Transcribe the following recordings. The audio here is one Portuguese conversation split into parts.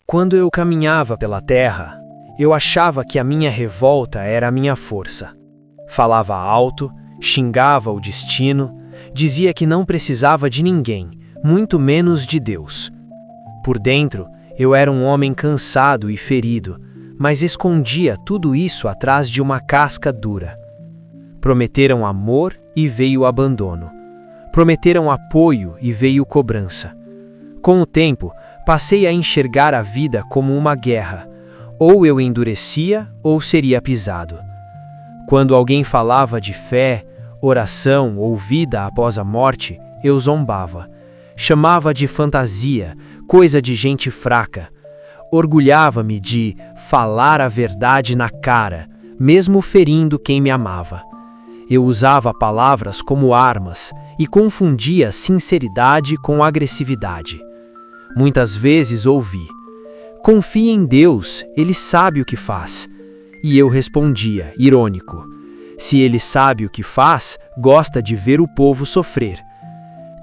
Quando eu caminhava pela terra, eu achava que a minha revolta era a minha força. Falava alto, xingava o destino, dizia que não precisava de ninguém, muito menos de Deus. Por dentro, eu era um homem cansado e ferido, mas escondia tudo isso atrás de uma casca dura. Prometeram amor e veio abandono. Prometeram apoio e veio cobrança. Com o tempo, passei a enxergar a vida como uma guerra. Ou eu endurecia ou seria pisado. Quando alguém falava de fé, oração ou vida após a morte, eu zombava. Chamava de fantasia, coisa de gente fraca. Orgulhava-me de falar a verdade na cara, mesmo ferindo quem me amava. Eu usava palavras como armas e confundia sinceridade com agressividade. Muitas vezes ouvi: "Confie em Deus, Ele sabe o que faz." E eu respondia, irônico: "Se Ele sabe o que faz, gosta de ver o povo sofrer."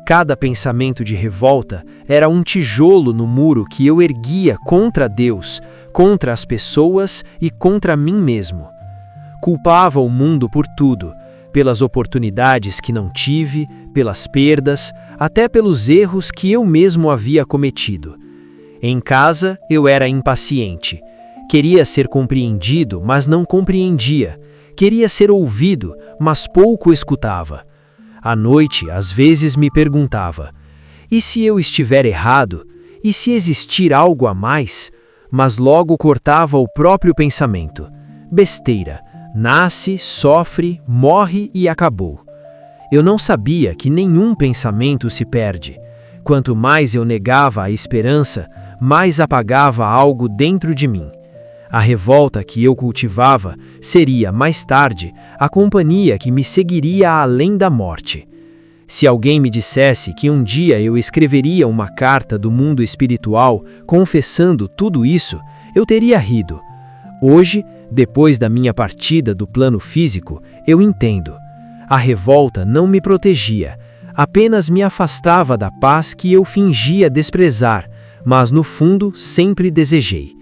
Cada pensamento de revolta era um tijolo no muro que eu erguia contra Deus, contra as pessoas e contra mim mesmo. Culpava o mundo por tudo, pelas oportunidades que não tive, pelas perdas, até pelos erros que eu mesmo havia cometido. Em casa, eu era impaciente. Queria ser compreendido, mas não compreendia. Queria ser ouvido, mas pouco escutava. À noite, às vezes me perguntava: e se eu estiver errado? E se existir algo a mais? Mas logo cortava o próprio pensamento. Besteira. Nasce, sofre, morre e acabou. Eu não sabia que nenhum pensamento se perde. Quanto mais eu negava a esperança, mais apagava algo dentro de mim. A revolta que eu cultivava seria, mais tarde, a companhia que me seguiria além da morte. Se alguém me dissesse que um dia eu escreveria uma carta do mundo espiritual confessando tudo isso, eu teria rido. Hoje, depois da minha partida do plano físico, eu entendo. A revolta não me protegia, apenas me afastava da paz que eu fingia desprezar, mas no fundo sempre desejei.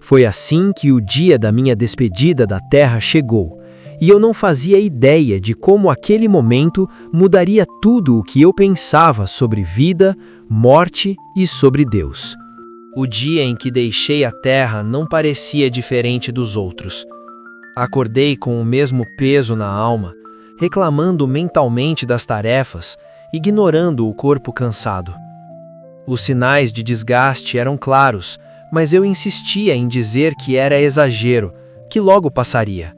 Foi assim que o dia da minha despedida da Terra chegou, e eu não fazia ideia de como aquele momento mudaria tudo o que eu pensava sobre vida, morte e sobre Deus. O dia em que deixei a Terra não parecia diferente dos outros. Acordei com o mesmo peso na alma, reclamando mentalmente das tarefas, ignorando o corpo cansado. Os sinais de desgaste eram claros, mas eu insistia em dizer que era exagero, que logo passaria.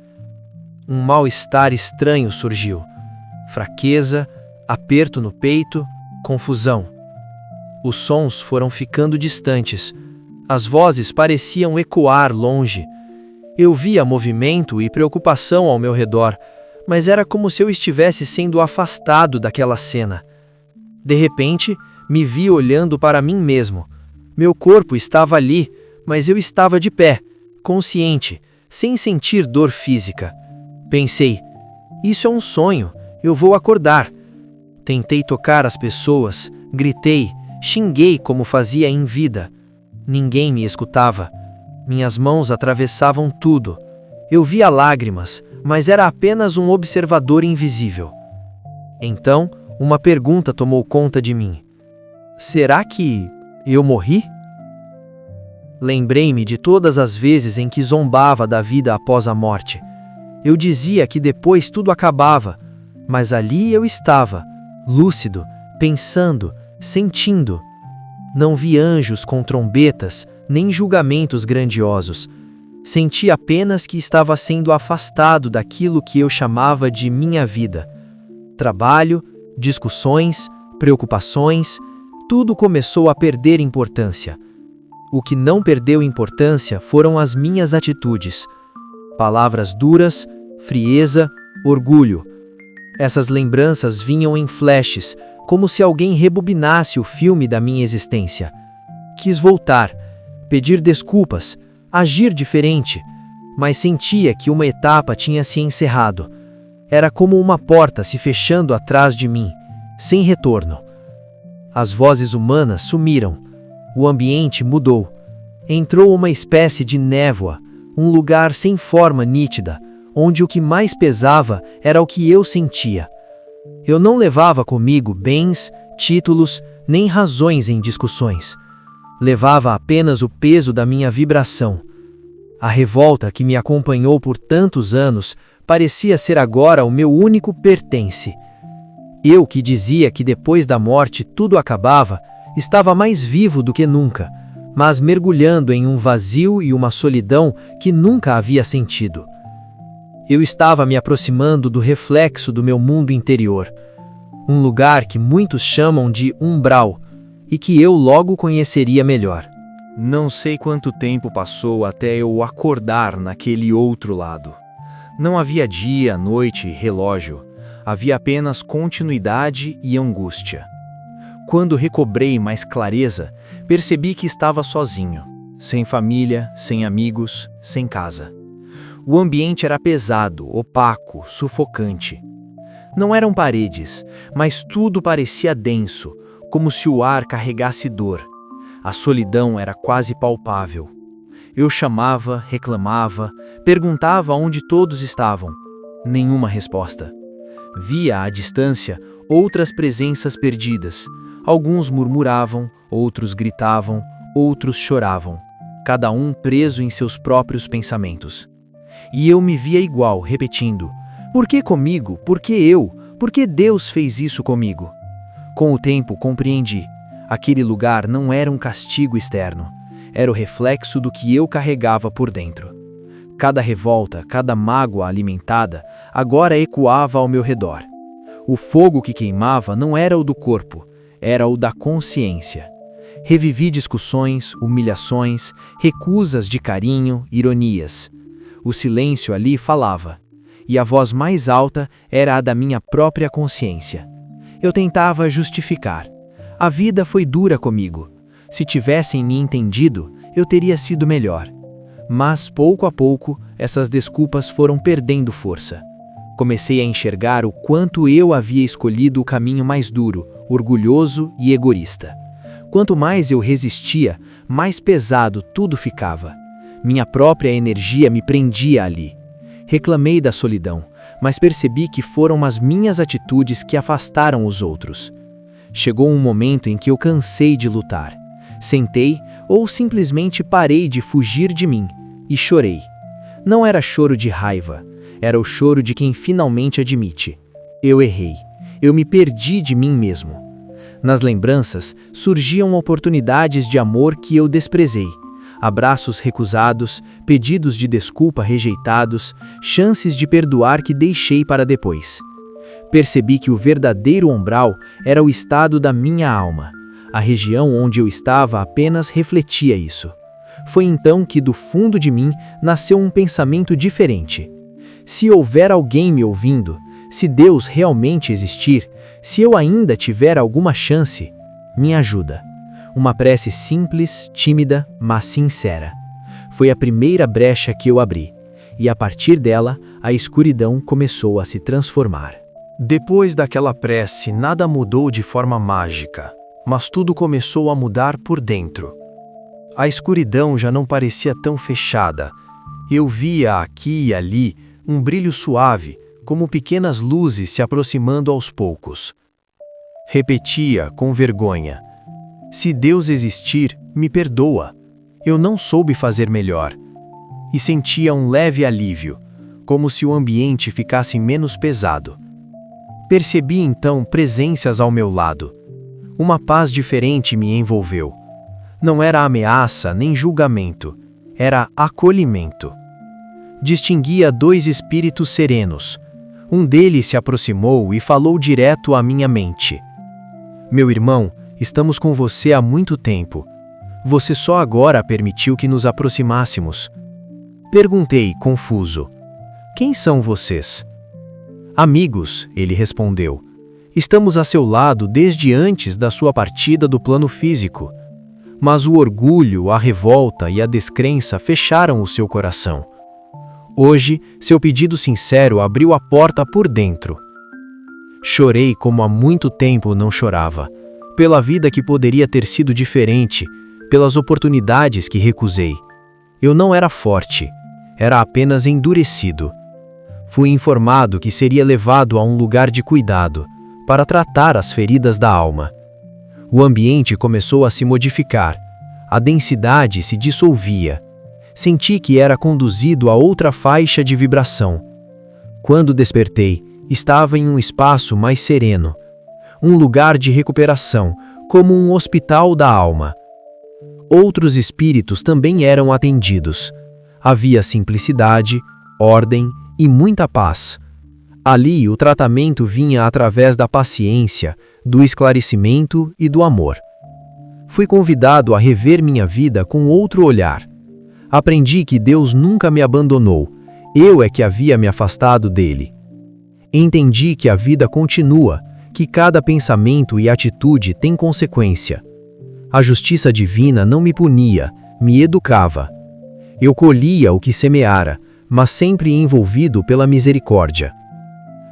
Um mal-estar estranho surgiu. Fraqueza, aperto no peito, confusão. Os sons foram ficando distantes. As vozes pareciam ecoar longe. Eu via movimento e preocupação ao meu redor, mas era como se eu estivesse sendo afastado daquela cena. De repente, me vi olhando para mim mesmo. Meu corpo estava ali, mas eu estava de pé, consciente, sem sentir dor física. Pensei: isso é um sonho, eu vou acordar. Tentei tocar as pessoas, gritei, xinguei como fazia em vida. Ninguém me escutava. Minhas mãos atravessavam tudo. Eu via lágrimas, mas era apenas um observador invisível. Então, uma pergunta tomou conta de mim. Será que eu morri? Lembrei-me de todas as vezes em que zombava da vida após a morte. Eu dizia que depois tudo acabava, mas ali eu estava, lúcido, pensando, sentindo. Não vi anjos com trombetas, nem julgamentos grandiosos. Senti apenas que estava sendo afastado daquilo que eu chamava de minha vida. Trabalho, discussões, preocupações, tudo começou a perder importância. O que não perdeu importância foram as minhas atitudes. Palavras duras, frieza, orgulho. Essas lembranças vinham em flashes, como se alguém rebobinasse o filme da minha existência. Quis voltar, pedir desculpas, agir diferente, mas sentia que uma etapa tinha se encerrado. Era como uma porta se fechando atrás de mim, sem retorno. As vozes humanas sumiram. O ambiente mudou. Entrou uma espécie de névoa, um lugar sem forma nítida, onde o que mais pesava era o que eu sentia. Eu não levava comigo bens, títulos, nem razões em discussões. Levava apenas o peso da minha vibração. A revolta que me acompanhou por tantos anos parecia ser agora o meu único pertence. Eu, que dizia que depois da morte tudo acabava, estava mais vivo do que nunca, mas mergulhando em um vazio e uma solidão que nunca havia sentido. Eu estava me aproximando do reflexo do meu mundo interior, um lugar que muitos chamam de umbral e que eu logo conheceria melhor. Não sei quanto tempo passou até eu acordar naquele outro lado. Não havia dia, noite, relógio. Havia apenas continuidade e angústia. Quando recobrei mais clareza, percebi que estava sozinho, sem família, sem amigos, sem casa. O ambiente era pesado, opaco, sufocante. Não eram paredes, mas tudo parecia denso, como se o ar carregasse dor. A solidão era quase palpável. Eu chamava, reclamava, perguntava onde todos estavam. Nenhuma resposta. Via à distância outras presenças perdidas. Alguns murmuravam, outros gritavam, outros choravam, cada um preso em seus próprios pensamentos. E eu me via igual, repetindo: por que comigo? Por que eu? Por que Deus fez isso comigo? Com o tempo compreendi. Aquele lugar não era um castigo externo. Era o reflexo do que eu carregava por dentro. Cada revolta, cada mágoa alimentada, agora ecoava ao meu redor. O fogo que queimava não era o do corpo, era o da consciência. Revivi discussões, humilhações, recusas de carinho, ironias. O silêncio ali falava, e a voz mais alta era a da minha própria consciência. Eu tentava justificar. A vida foi dura comigo. Se tivessem me entendido, eu teria sido melhor. Mas, pouco a pouco, essas desculpas foram perdendo força. Comecei a enxergar o quanto eu havia escolhido o caminho mais duro, orgulhoso e egoísta. Quanto mais eu resistia, mais pesado tudo ficava. Minha própria energia me prendia ali. Reclamei da solidão, mas percebi que foram as minhas atitudes que afastaram os outros. Chegou um momento em que eu cansei de lutar. Sentei ou simplesmente parei de fugir de mim e chorei. Não era choro de raiva, era o choro de quem finalmente admite: eu errei, eu me perdi de mim mesmo. Nas lembranças surgiam oportunidades de amor que eu desprezei, abraços recusados, pedidos de desculpa rejeitados, chances de perdoar que deixei para depois. Percebi que o verdadeiro umbral era o estado da minha alma. A região onde eu estava apenas refletia isso. Foi então que do fundo de mim nasceu um pensamento diferente. Se houver alguém me ouvindo, se Deus realmente existir, se eu ainda tiver alguma chance, me ajuda. Uma prece simples, tímida, mas sincera. Foi a primeira brecha que eu abri, e a partir dela, a escuridão começou a se transformar. Depois daquela prece, nada mudou de forma mágica, mas tudo começou a mudar por dentro. A escuridão já não parecia tão fechada. Eu via aqui e ali um brilho suave, como pequenas luzes se aproximando aos poucos. Repetia, com vergonha: se Deus existir, me perdoa. Eu não soube fazer melhor. E sentia um leve alívio, como se o ambiente ficasse menos pesado. Percebi então presenças ao meu lado. Uma paz diferente me envolveu. Não era ameaça nem julgamento, era acolhimento. Distinguia dois espíritos serenos. Um deles se aproximou e falou direto à minha mente: meu irmão, estamos com você há muito tempo. Você só agora permitiu que nos aproximássemos. Perguntei, confuso: quem são vocês? Amigos, ele respondeu. Estamos a seu lado desde antes da sua partida do plano físico. Mas o orgulho, a revolta e a descrença fecharam o seu coração. Hoje, seu pedido sincero abriu a porta por dentro. Chorei como há muito tempo não chorava, pela vida que poderia ter sido diferente, pelas oportunidades que recusei. Eu não era forte, era apenas endurecido. Fui informado que seria levado a um lugar de cuidado, para tratar as feridas da alma. O ambiente começou a se modificar, a densidade se dissolvia. Senti que era conduzido a outra faixa de vibração. Quando despertei, estava em um espaço mais sereno, um lugar de recuperação, como um hospital da alma. Outros espíritos também eram atendidos. Havia simplicidade, ordem e muita paz. Ali o tratamento vinha através da paciência, do esclarecimento e do amor. Fui convidado a rever minha vida com outro olhar. Aprendi que Deus nunca me abandonou, eu é que havia me afastado dele. Entendi que a vida continua, que cada pensamento e atitude tem consequência. A justiça divina não me punia, me educava. Eu colhia o que semeara, mas sempre envolvido pela misericórdia.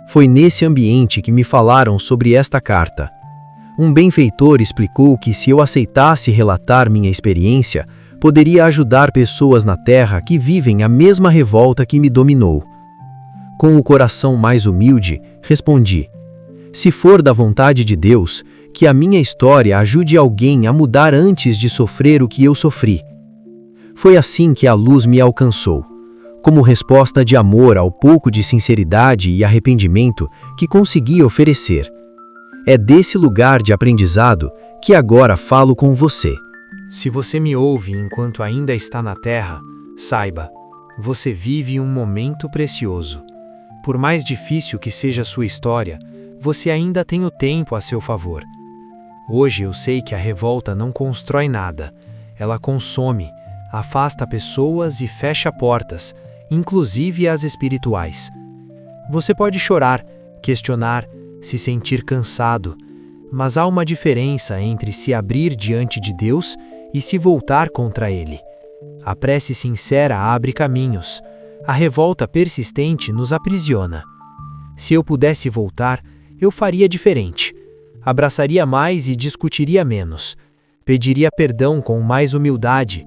Foi nesse ambiente que me falaram sobre esta carta. Um benfeitor explicou que se eu aceitasse relatar minha experiência, poderia ajudar pessoas na Terra que vivem a mesma revolta que me dominou. Com o coração mais humilde, respondi: se for da vontade de Deus, que a minha história ajude alguém a mudar antes de sofrer o que eu sofri. Foi assim que a luz me alcançou, como resposta de amor ao pouco de sinceridade e arrependimento que consegui oferecer. É desse lugar de aprendizado que agora falo com você. Se você me ouve enquanto ainda está na Terra, saiba, você vive um momento precioso. Por mais difícil que seja a sua história, você ainda tem o tempo a seu favor. Hoje eu sei que a revolta não constrói nada. Ela consome, afasta pessoas e fecha portas, inclusive as espirituais. Você pode chorar, questionar, se sentir cansado, mas há uma diferença entre se abrir diante de Deus e se voltar contra Ele. A prece sincera abre caminhos, a revolta persistente nos aprisiona. Se eu pudesse voltar, eu faria diferente. Abraçaria mais e discutiria menos. Pediria perdão com mais humildade.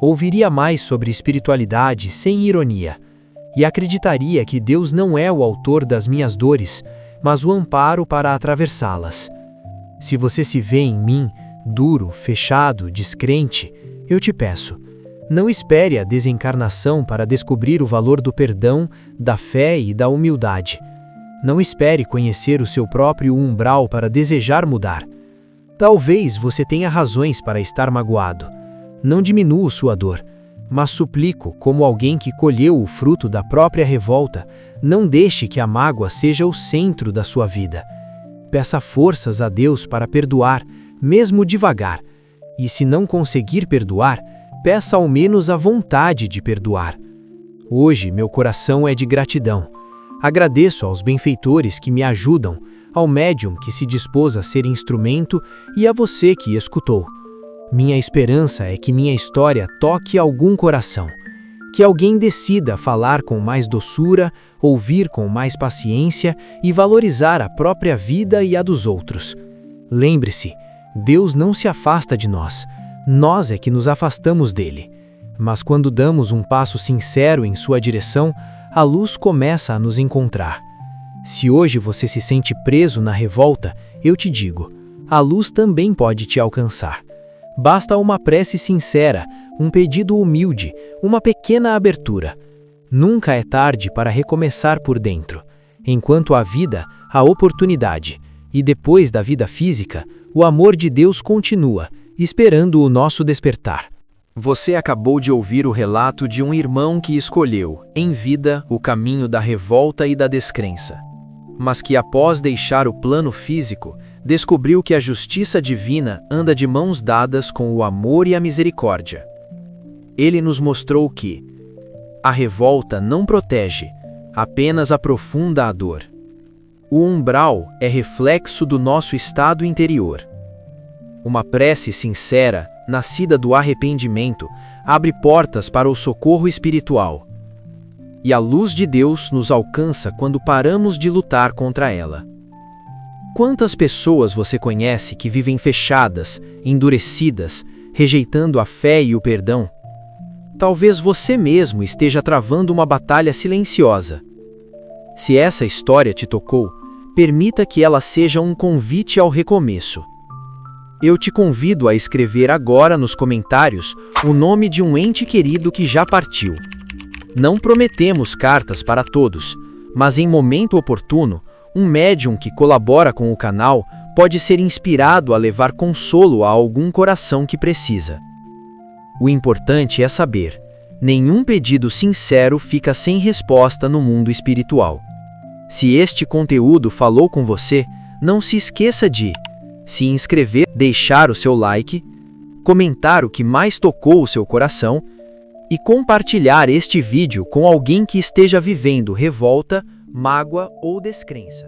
Ouviria mais sobre espiritualidade sem ironia. E acreditaria que Deus não é o autor das minhas dores, mas o amparo para atravessá-las. Se você se vê em mim, duro, fechado, descrente, eu te peço, não espere a desencarnação para descobrir o valor do perdão, da fé e da humildade. Não espere conhecer o seu próprio umbral para desejar mudar. Talvez você tenha razões para estar magoado. Não diminuo sua dor, mas suplico, como alguém que colheu o fruto da própria revolta, não deixe que a mágoa seja o centro da sua vida. Peça forças a Deus para perdoar, mesmo devagar. E se não conseguir perdoar, peça ao menos a vontade de perdoar. Hoje meu coração é de gratidão. Agradeço aos benfeitores que me ajudam, ao médium que se dispôs a ser instrumento e a você que escutou. Minha esperança é que minha história toque algum coração, que alguém decida falar com mais doçura, ouvir com mais paciência e valorizar a própria vida e a dos outros. Lembre-se, Deus não se afasta de nós é que nos afastamos dele. Mas quando damos um passo sincero em sua direção, a luz começa a nos encontrar. Se hoje você se sente preso na revolta, eu te digo, a luz também pode te alcançar. Basta uma prece sincera, um pedido humilde, uma pequena abertura. Nunca é tarde para recomeçar por dentro. Enquanto há vida, há oportunidade. E depois da vida física, o amor de Deus continua, esperando o nosso despertar. Você acabou de ouvir o relato de um irmão que escolheu, em vida, o caminho da revolta e da descrença, mas que após deixar o plano físico, descobriu que a justiça divina anda de mãos dadas com o amor e a misericórdia. Ele nos mostrou que a revolta não protege, apenas aprofunda a dor. O umbral é reflexo do nosso estado interior. Uma prece sincera, nascida do arrependimento, abre portas para o socorro espiritual. E a luz de Deus nos alcança quando paramos de lutar contra ela. Quantas pessoas você conhece que vivem fechadas, endurecidas, rejeitando a fé e o perdão? Talvez você mesmo esteja travando uma batalha silenciosa. Se essa história te tocou, permita que ela seja um convite ao recomeço. Eu te convido a escrever agora nos comentários o nome de um ente querido que já partiu. Não prometemos cartas para todos, mas em momento oportuno, um médium que colabora com o canal pode ser inspirado a levar consolo a algum coração que precisa. O importante é saber, nenhum pedido sincero fica sem resposta no mundo espiritual. Se este conteúdo falou com você, não se esqueça de se inscrever, deixar o seu like, comentar o que mais tocou o seu coração e compartilhar este vídeo com alguém que esteja vivendo revolta, mágoa ou descrença.